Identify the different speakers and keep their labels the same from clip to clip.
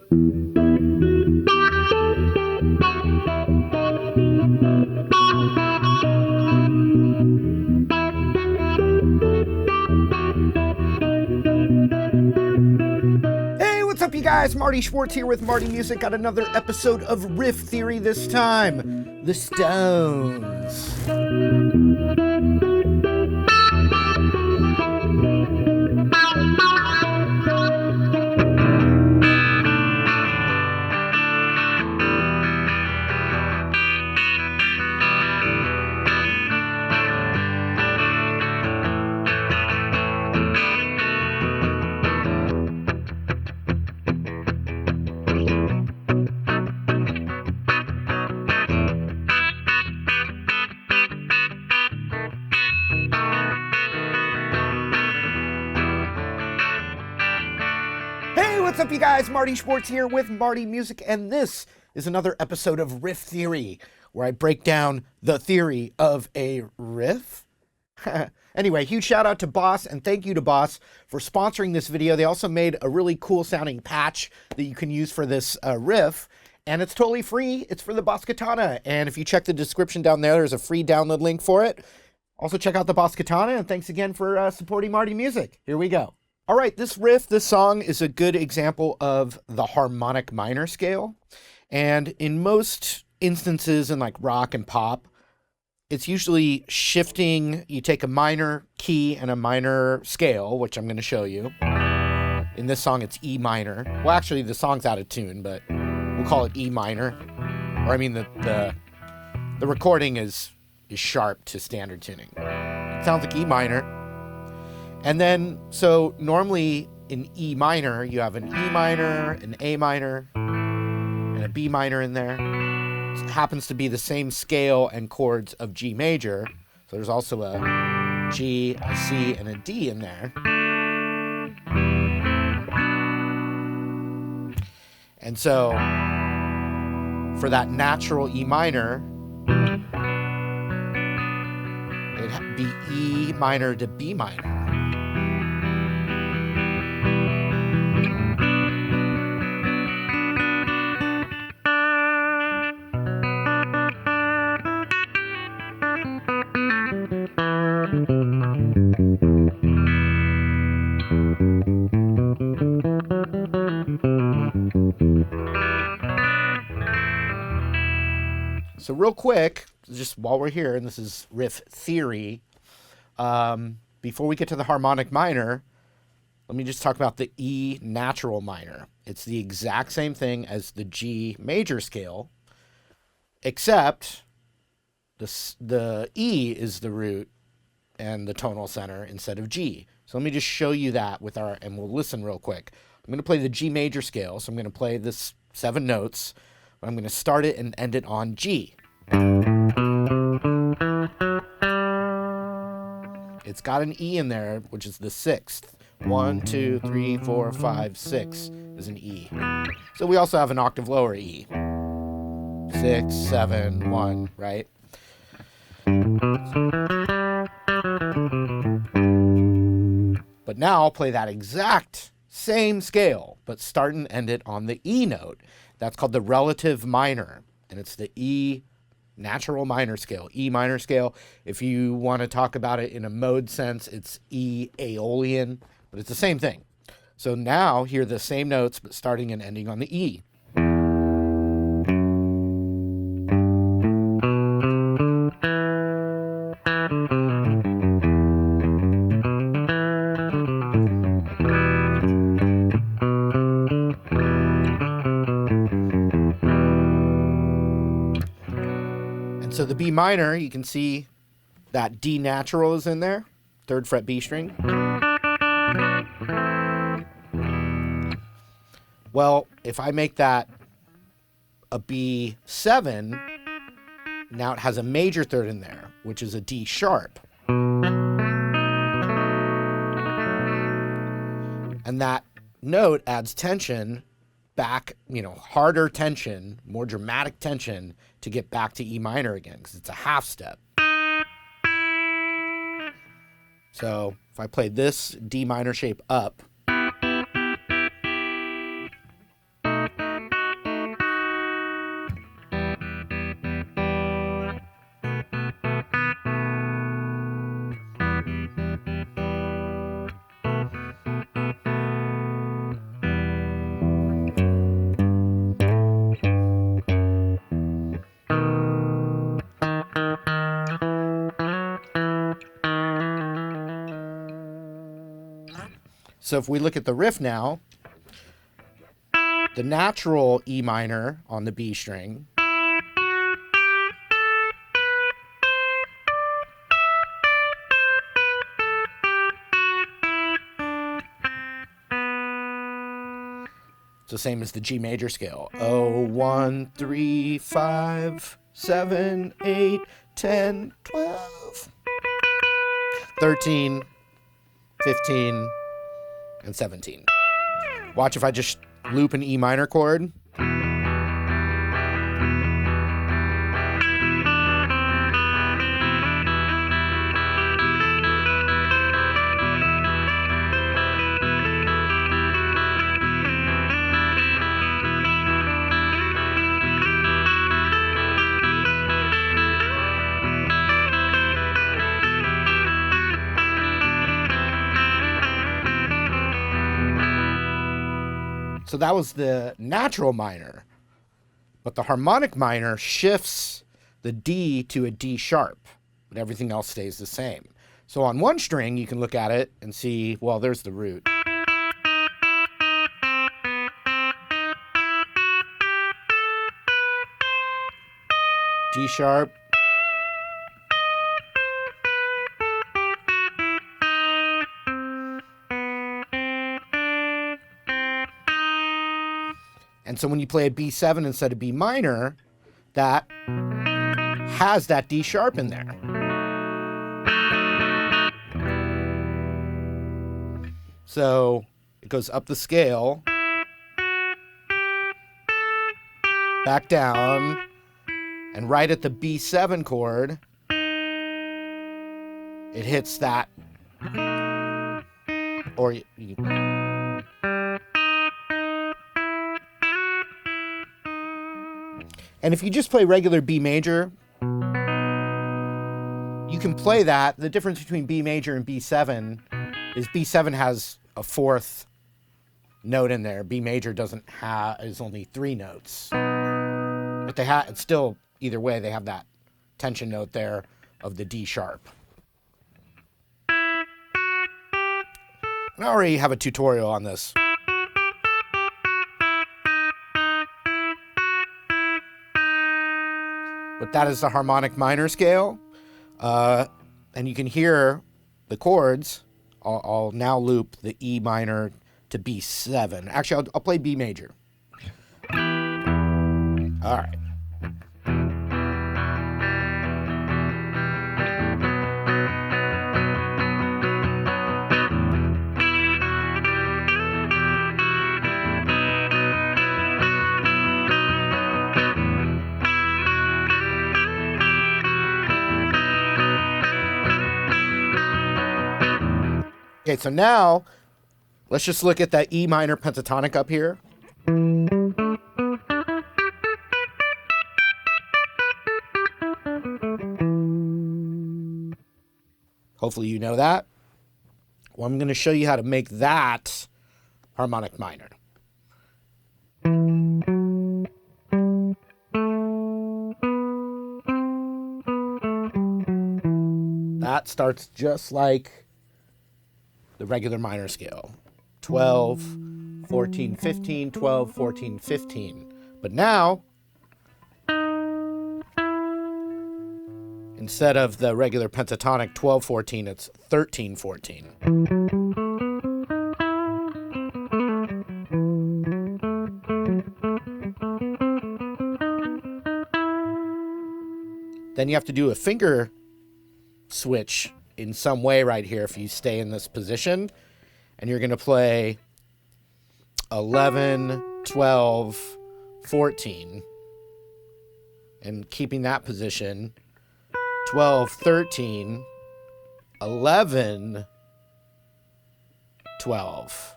Speaker 1: You guys, Marty Schwartz here with Marty Music. Got another episode of Riff Theory, this time the Stones. What's up, you guys? Marty Schwartz here with Marty Music, and this is another episode of Riff Theory, where I break down the theory of a riff. Anyway, huge shout out to Boss, and thank you to Boss for sponsoring this video. They also made a really cool sounding patch that you can use for this riff, and it's totally free. It's for the Boss Katana, and if you check the description down there, there's a free download link for it. Also check out the Boss Katana, and thanks again for supporting Marty Music. Here we go. All right, this riff, this song is a good example of the harmonic minor scale. And in most instances in like rock and pop, it's usually shifting. You take a minor key and a minor scale, which I'm going to show you. In this song, it's E minor. Well, actually, the song's out of tune, but we'll call it E minor. Or I mean, the recording is sharp to standard tuning. It sounds like E minor. And then, so normally in E minor, you have an E minor, an A minor, and a B minor in there. It happens to be the same scale and chords of G major. So there's also a G, a C, and a D in there. And so for that natural E minor, it'd be E minor to B minor. So real quick, just while we're here, and this is Riff Theory, before we get to the harmonic minor, let me just talk about the E natural minor. It's the exact same thing as the G major scale, except the E is the root and the tonal center instead of G. So let me just show you that and we'll listen real quick. I'm going to play the G major scale, so I'm going to play this 7 notes. I'm going to start it and end it on G. It's got an E in there, which is the 6th. 1, 2, 3, 4, 5, 6 is an E. So we also have an octave lower E. 6, 7, 1, right? But now I'll play that exact same scale, but start and end it on the E note. That's called the relative minor, and it's the E natural minor scale, E minor scale. If you want to talk about it in a mode sense, it's E Aeolian, but it's the same thing. So now hear the same notes, but starting and ending on the E. So the B minor, you can see that D natural is in there, 3rd fret B string. Well, if I make that a B7, now it has a major 3rd in there, which is a D sharp. And that note adds tension back, harder tension, more dramatic tension to get back to E minor again, because it's a half step. So if I play this D minor shape up, So if we look at the riff now, the natural E minor on the B string it's the same as the G major scale. 0, 1, 3, 5, 7, 8, 10, 12, 13, 15, and 17. Watch if I just loop an E minor chord. So that was the natural minor, but the harmonic minor shifts the D to a D sharp, but everything else stays the same. So on one string, you can look at it and see, well, there's the root. D sharp. And so when you play a B7 instead of B minor, that has that D sharp in there. So it goes up the scale, back down, and right at the B7 chord, it hits that. Or and if you just play regular B major, you can play that. The difference between B major and B7 is B7 has a fourth note in there. B major doesn't have, is only 3 notes. But they have, it's still, either way, they have that tension note there of the D sharp. And I already have a tutorial on this. But that is the harmonic minor scale. And you can hear the chords. I'll now loop the E minor to B7. Actually, I'll play B major. All right. Okay, so now let's just look at that E minor pentatonic up here. Hopefully you know that. Well, I'm going to show you how to make that harmonic minor. That starts just like the regular minor scale. 12, 14, 15, 12, 14, 15. But now, instead of the regular pentatonic 12, 14, it's 13, 14. Then you have to do a finger switch in some way right here if you stay in this position, and you're going to play 11, 12, 14, and keeping that position, 12, 13, 11, 12.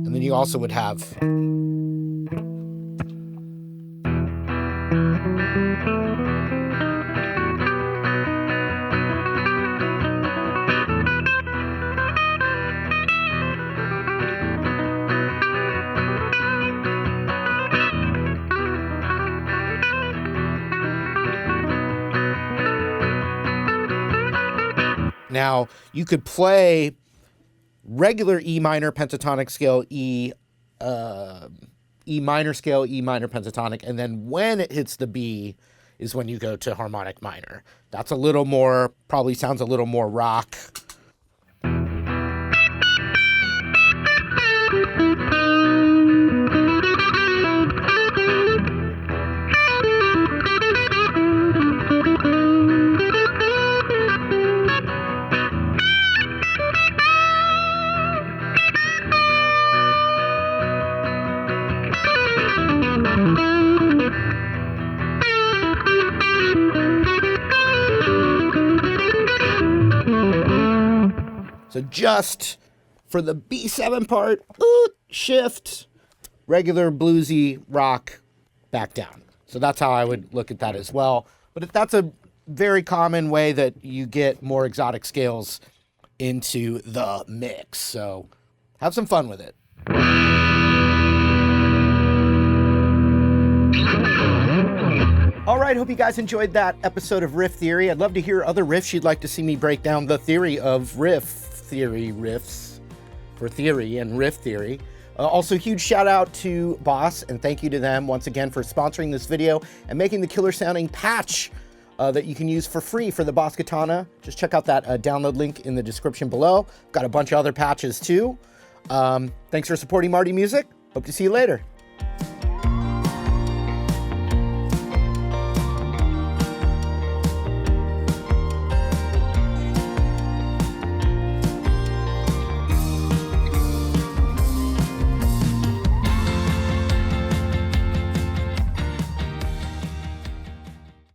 Speaker 1: And then you also would have Now, you could play regular E minor pentatonic scale, E minor scale, E minor pentatonic, and then when it hits the B is when you go to harmonic minor. That's a little more, probably sounds a little more rock. So just for the B7 part, shift, regular bluesy rock, back down. So that's how I would look at that as well. But if that's a very common way that you get more exotic scales into the mix. So have some fun with it. All right, hope you guys enjoyed that episode of Riff Theory. I'd love to hear other riffs you'd like to see me break down the theory of riffs for theory and riff theory. Also, huge shout out to Boss and thank you to them once again for sponsoring this video and making the killer sounding patch that you can use for free for the Boss Katana. Just check out that download link in the description below. Got a bunch of other patches too. Thanks for supporting Marty Music. Hope to see you later.